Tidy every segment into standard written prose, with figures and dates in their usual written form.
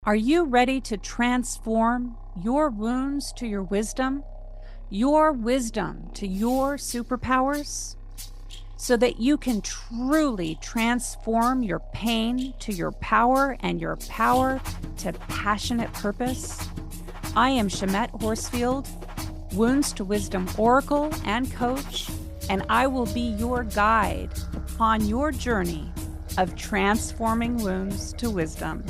Are you ready to transform your wounds to your wisdom to your superpowers, so that you can truly transform your pain to your power and your power to passionate purpose? I am Schamet Horsfield, Wounds to Wisdom Oracle and Coach, and I will be your guide upon your journey of transforming wounds to wisdom,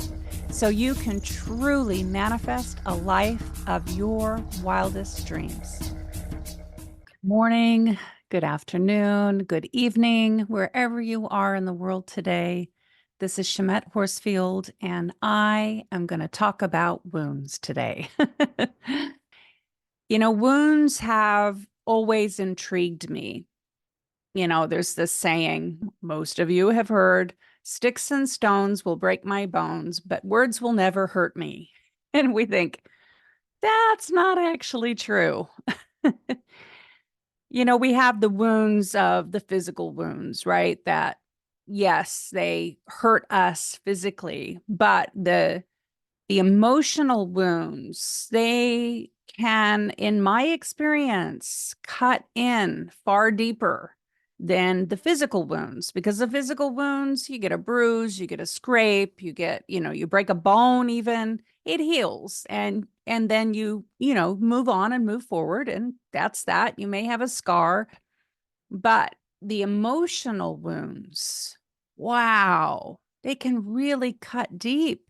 so you can truly manifest a life of your wildest dreams. Good morning, good afternoon, good evening, wherever you are in the world today. This is Schamet Horsfield, and I am going to talk about wounds today. Wounds have always intrigued me. There's this saying most of you have heard: sticks and stones will break my bones, but words will never hurt me. And we think, that's not actually true. We have the wounds of the physical wounds, right? That, yes, they hurt us physically, but the emotional wounds, they can, in my experience, cut in far deeper than the physical wounds. Because the physical wounds, you get a bruise, you get a scrape, you get, you break a bone even, it heals. And then you move on and move forward. And that's that. You may have a scar, but the emotional wounds, wow, they can really cut deep.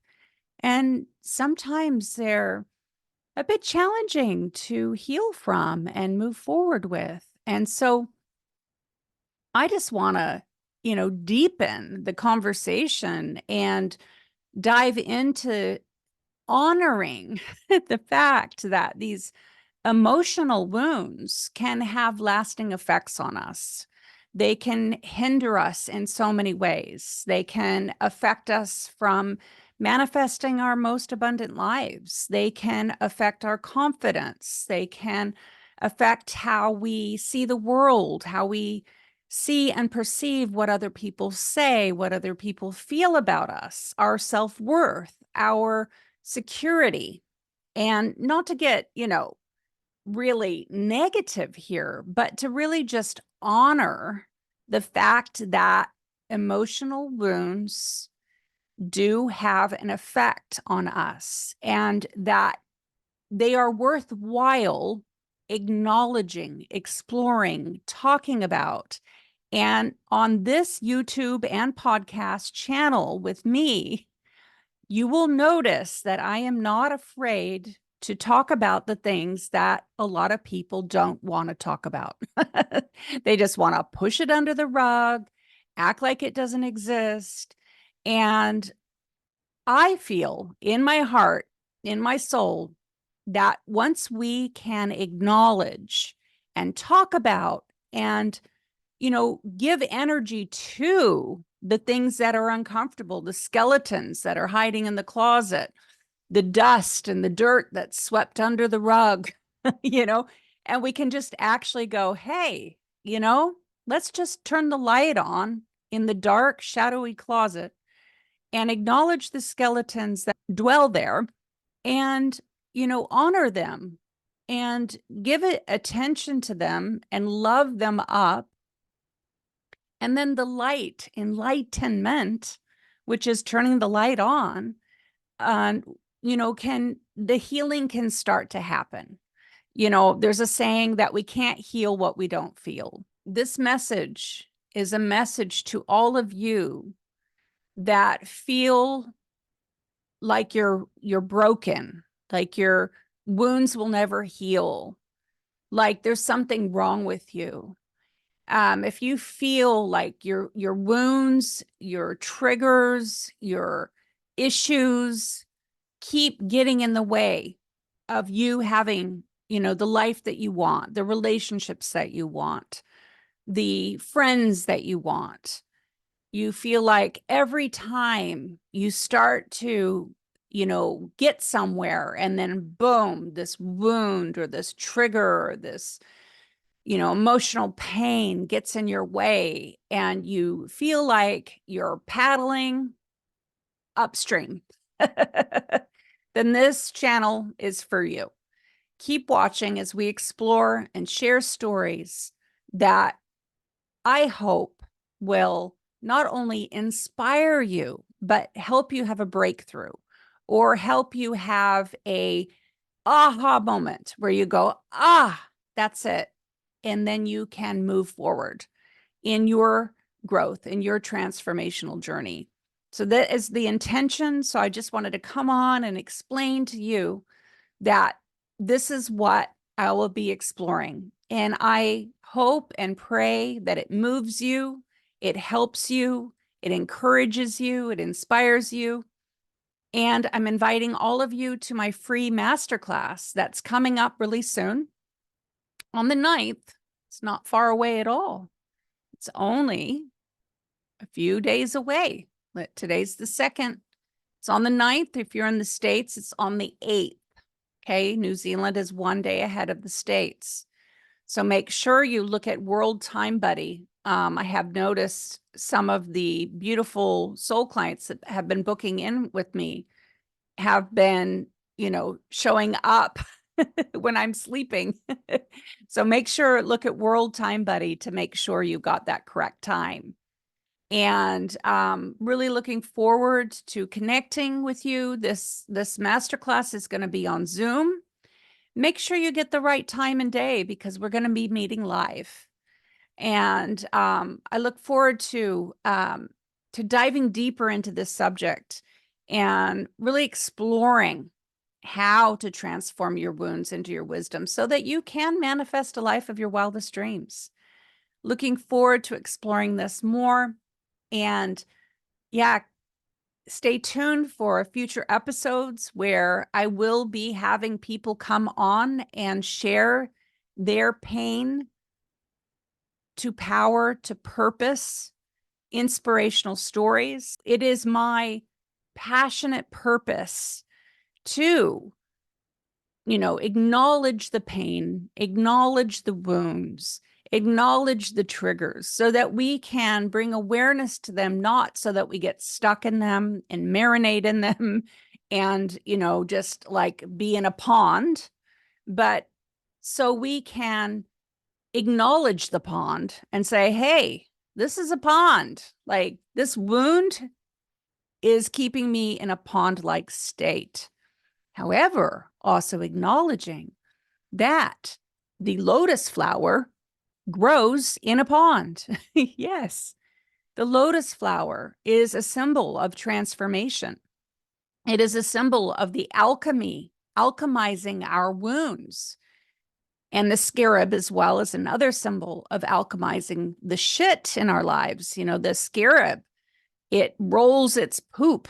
And sometimes they're a bit challenging to heal from and move forward with. And so I just want to, deepen the conversation and dive into honoring the fact that these emotional wounds can have lasting effects on us. They can hinder us in so many ways. They can affect us from manifesting our most abundant lives. They can affect our confidence. They can affect how we see the world, how we see and perceive what other people say, what other people feel about us, our self-worth, our security. And not to get, really negative here, but to really just honor the fact that emotional wounds do have an effect on us, and that they are worthwhile acknowledging, exploring, talking about. And on this YouTube and podcast channel with me, you will notice that I am not afraid to talk about the things that a lot of people don't want to talk about. They just want to push it under the rug, act like it doesn't exist. And I feel in my heart, in my soul, that once we can acknowledge and talk about and, give energy to the things that are uncomfortable, the skeletons that are hiding in the closet, the dust and the dirt that's swept under the rug, and we can just actually go, hey, let's just turn the light on in the dark, shadowy closet and acknowledge the skeletons that dwell there, and, honor them and give it attention to them and love them up. And then the light, enlightenment, which is turning the light on, the healing can start to happen. There's a saying that we can't heal what we don't feel. This message is a message to all of you that feel like you're broken, like your wounds will never heal, like there's something wrong with you. If you feel like your wounds, your triggers, your issues keep getting in the way of you having, the life that you want, the relationships that you want, the friends that you want, you feel like every time you start to, get somewhere, and then boom, this wound or this trigger or this, emotional pain gets in your way, and you feel like you're paddling upstream. then this channel is for you. Keep watching as we explore and share stories that I hope will not only inspire you, but help you have a breakthrough or help you have a aha moment where you go, ah, that's it. And then you can move forward in your growth, in your transformational journey. So that is the intention. So I just wanted to come on and explain to you that this is what I will be exploring. And I hope and pray that it moves you, it helps you, it encourages you, it inspires you. And I'm inviting all of you to my free masterclass that's coming up really soon on the 9th. It's not far away at all. It's only a few days away. Today's the 2nd. It's on the 9th. If you're in the States, it's on the 8th. Okay, New Zealand is 1 day ahead of the States. So make sure you look at World Time Buddy. I have noticed some of the beautiful soul clients that have been booking in with me have been, showing up when I'm sleeping. So make sure, look at World Time Buddy to make sure you got that correct time. And really looking forward to connecting with you. This masterclass is going to be on Zoom. Make sure you get the right time and day because we're going to be meeting live. And I look forward to diving deeper into this subject and really exploring how to transform your wounds into your wisdom so that you can manifest a life of your wildest dreams. Looking forward to exploring this more. And yeah, stay tuned for future episodes where I will be having people come on and share their pain to power, to purpose, inspirational stories. It is my passionate purpose to, acknowledge the pain, acknowledge the wounds, acknowledge the triggers so that we can bring awareness to them, not so that we get stuck in them and marinate in them and, just like be in a pond, but so we can acknowledge the pond and say, hey, this is a pond. Like this wound is keeping me in a pond-like state. However, also acknowledging that the lotus flower grows in a pond. Yes, the lotus flower is a symbol of transformation. It is a symbol of the alchemy, alchemizing our wounds. And the scarab as well is another symbol of alchemizing the shit in our lives. The scarab, it rolls its poop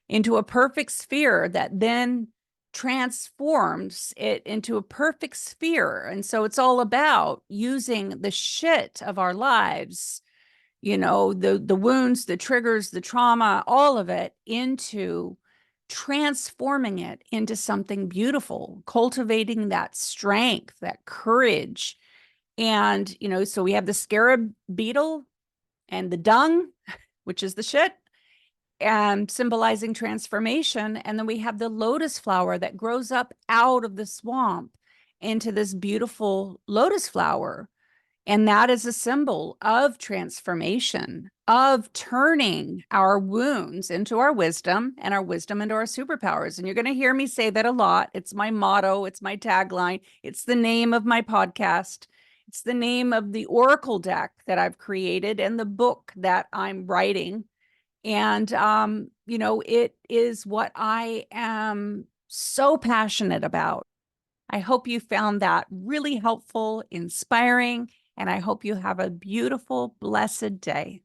into a perfect sphere that then transforms it into a perfect sphere. And so it's all about using the shit of our lives, the wounds, the triggers, the trauma, all of it into transforming it into something beautiful, cultivating that strength, that courage. And, so we have the scarab beetle and the dung, which is the shit, and symbolizing transformation. And then we have the lotus flower that grows up out of the swamp into this beautiful lotus flower. And that is a symbol of transformation, of turning our wounds into our wisdom and our wisdom into our superpowers. And you're going to hear me say that a lot. It's my motto. It's my tagline. It's the name of my podcast. It's the name of the oracle deck that I've created and the book that I'm writing. And, it is what I am so passionate about. I hope you found that really helpful, inspiring, and I hope you have a beautiful, blessed day.